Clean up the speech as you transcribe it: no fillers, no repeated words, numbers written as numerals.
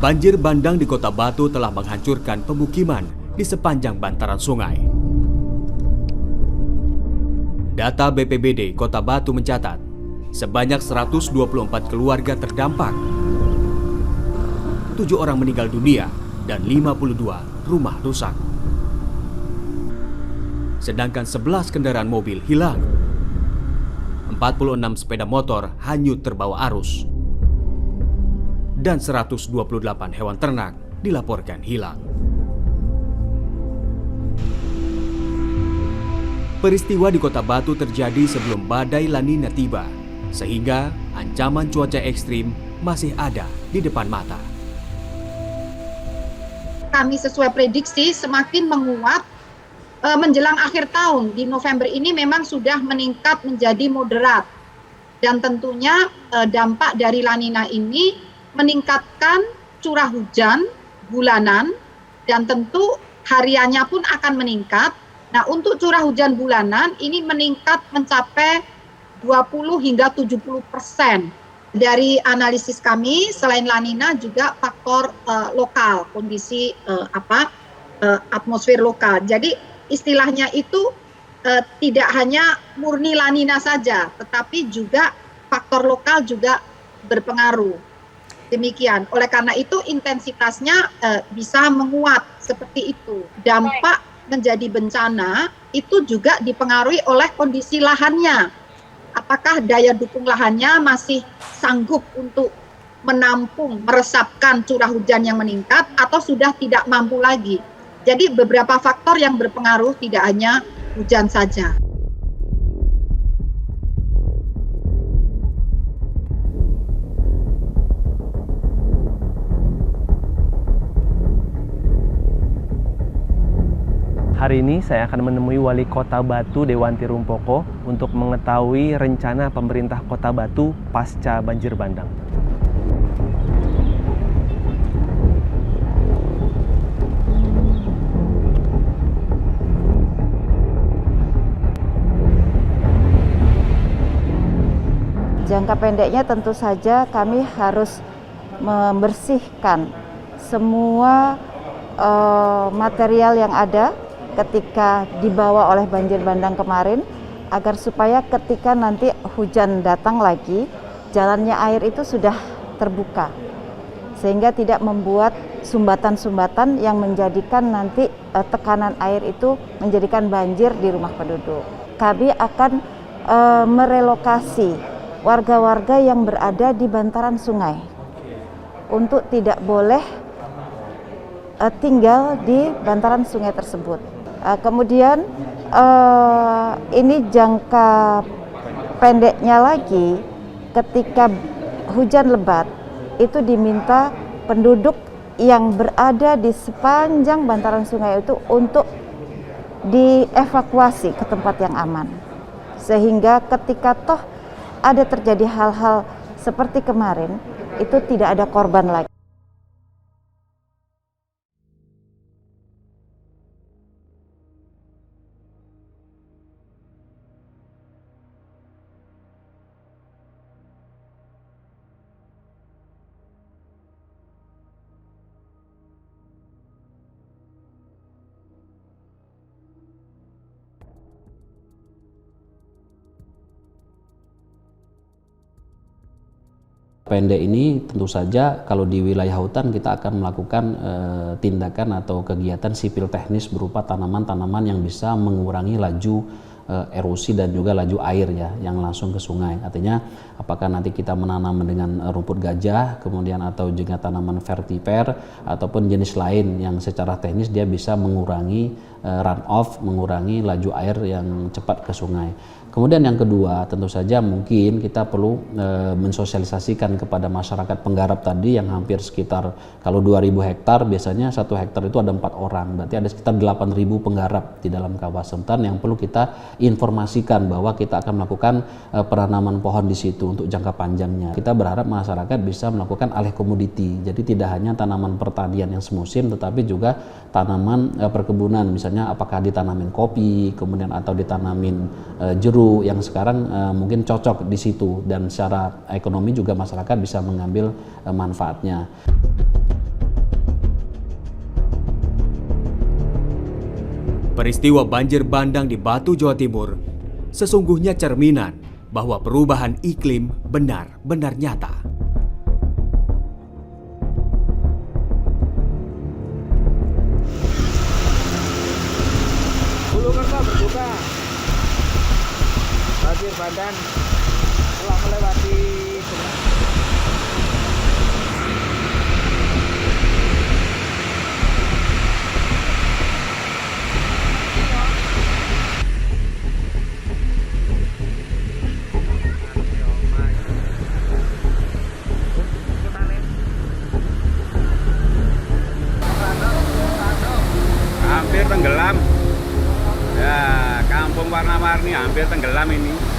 Banjir bandang di Kota Batu telah menghancurkan pemukiman di sepanjang bantaran sungai. Data BPBD Kota Batu mencatat, sebanyak 124 keluarga terdampak. 7 orang meninggal dunia dan 52 rumah rusak. Sedangkan 11 kendaraan mobil hilang. 46 sepeda motor hanyut terbawa arus. Dan 128 hewan ternak dilaporkan hilang. Peristiwa di Kota Batu terjadi sebelum badai La Nina tiba, sehingga ancaman cuaca ekstrim masih ada di depan mata. Kami sesuai prediksi semakin menguat menjelang akhir tahun. Di November ini memang sudah meningkat menjadi moderat. Dan tentunya dampak dari La Nina ini meningkatkan curah hujan bulanan dan tentu hariannya pun akan meningkat. Nah, untuk curah hujan bulanan ini meningkat mencapai 20 hingga 70%. Dari analisis kami, selain La Nina juga faktor lokal, kondisi atmosfer lokal. Jadi istilahnya itu tidak hanya murni La Nina saja, tetapi juga faktor lokal juga berpengaruh. Demikian. Oleh karena itu intensitasnya bisa menguat seperti itu. Dampak menjadi bencana itu juga dipengaruhi oleh kondisi lahannya. Apakah daya dukung lahannya masih sanggup untuk menampung, meresapkan curah hujan yang meningkat atau sudah tidak mampu lagi. Jadi beberapa faktor yang berpengaruh, tidak hanya hujan saja. Hari ini saya akan menemui Wali Kota Batu Dewanti Rumpoko untuk mengetahui rencana pemerintah Kota Batu pasca banjir bandang. Jangka pendeknya tentu saja kami harus membersihkan semua material yang ada ketika dibawa oleh banjir bandang kemarin, agar supaya ketika nanti hujan datang lagi, jalannya air itu sudah terbuka, sehingga tidak membuat sumbatan-sumbatan yang menjadikan nanti tekanan air itu menjadikan banjir di rumah penduduk. Kami akan merelokasi warga-warga yang berada di bantaran sungai untuk tidak boleh tinggal di bantaran sungai tersebut. Kemudian ini jangka pendeknya lagi, ketika hujan lebat itu diminta penduduk yang berada di sepanjang bantaran sungai itu untuk dievakuasi ke tempat yang aman, sehingga ketika toh ada terjadi hal-hal seperti kemarin itu tidak ada korban lagi. Pendek ini tentu saja kalau di wilayah hutan kita akan melakukan tindakan atau kegiatan sipil teknis berupa tanaman-tanaman yang bisa mengurangi laju erosi dan juga laju air ya yang langsung ke sungai. Artinya apakah nanti kita menanam dengan rumput gajah, kemudian atau juga tanaman vertiper ataupun jenis lain yang secara teknis dia bisa mengurangi run off, mengurangi laju air yang cepat ke sungai. Kemudian yang kedua, tentu saja mungkin kita perlu mensosialisasikan kepada masyarakat penggarap tadi yang hampir sekitar, kalau 2.000 hektar biasanya 1 hektar itu ada 4 orang, berarti ada sekitar 8.000 penggarap di dalam kawasan hutan yang perlu kita informasikan bahwa kita akan melakukan penanaman pohon di situ untuk jangka panjangnya. Kita berharap masyarakat bisa melakukan alih komoditi, jadi tidak hanya tanaman pertanian yang semusim tetapi juga tanaman perkebunan, misalnya apakah ditanamin kopi, kemudian atau ditanamin jeruk yang sekarang mungkin cocok di situ dan secara ekonomi juga masyarakat bisa mengambil manfaatnya. Peristiwa banjir bandang di Batu, Jawa Timur sesungguhnya cerminan bahwa perubahan iklim benar-benar nyata. Hulu Kerto berduka. Banjir bandang telah melewati hampir tenggelam. Ya, kampung warna-warni hampir tenggelam ini.